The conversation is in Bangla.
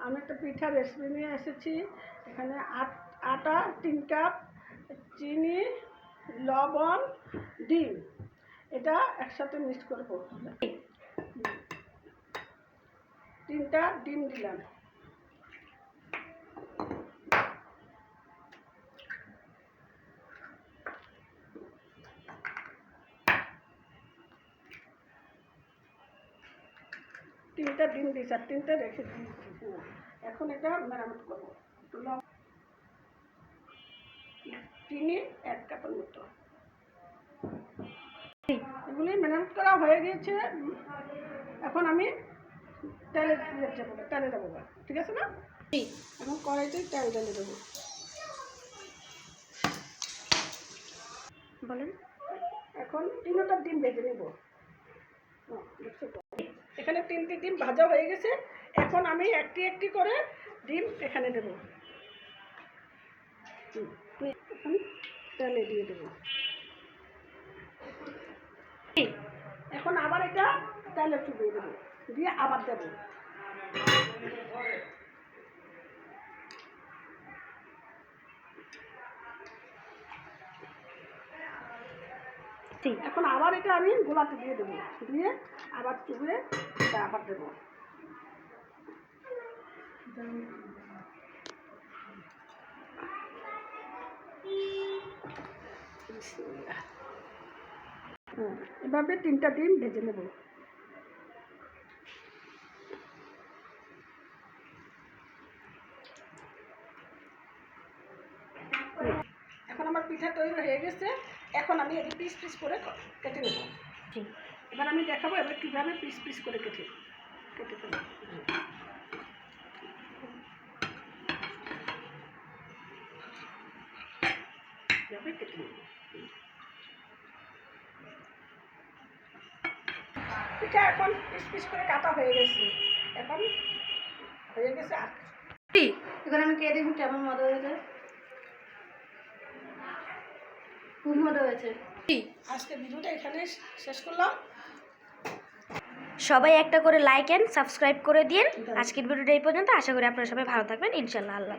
আমি একটা পিঠার রেসিপি নিয়ে এসেছি। এখানে আটা 3 কাপ, চিনি, লবণ, ডিম, এটা একসাথে মিক্স করব। 3টা ডিম দিলাম। তিনটা ডিম দিয়েছি আর 3টা রেখে দিয়েছি। এখন এটা মেরামত করবো। চিনি 1 কাপের মতো। এগুলি মেরামত করা হয়ে গিয়েছে। এখন আমি তেলে দেবো, ঠিক আছে না? এখন কড়াইতে তেল ঢেলে দেবো। বলেন। এখন 3টা ডিম ভেজে নেব। এখানে 3টি ডিম ভাজা হয়ে গেছে। এখন আমি একটি একটি করে ডিম এখানে দেব। এখন তেলে দিয়ে দেব। এখন আবার এটা তেলে চুবিয়ে দেবো, দিয়ে আবার দেব। এখন আবার এটা আমি গোলাতে দিয়ে দেবো, দিয়ে আবার চুবিয়ে এটা আবার দেবো। এভাবে 3টা ডিম ভেজে নেব। এখন আমার পিঠা তৈরি হয়ে গেছে। এখন আমি এটি পিস পিস করে কেটে নেব। এবার আমি দেখাবো এবার কীভাবে পিস পিস করে কেটে ফেলব। কেটে নেব। পিঠা এখন পিস পিস করে কাটা হয়ে গেছে। এখন হয়ে গেছে। এখন আমি কে দেখুন কেমন মজা হয়েছে। খুব মজা হয়েছে। আজকে ভিডিওটা এখানে শেষ করলাম। সবাই একটা করে লাইক এন্ড সাবস্ক্রাইব করে দিন। আজকের ভিডিওটা এই পর্যন্ত। আশা করি আপনারা সবাই ভালো থাকবেন, ইনশাআল্লাহ। আল্লাহ।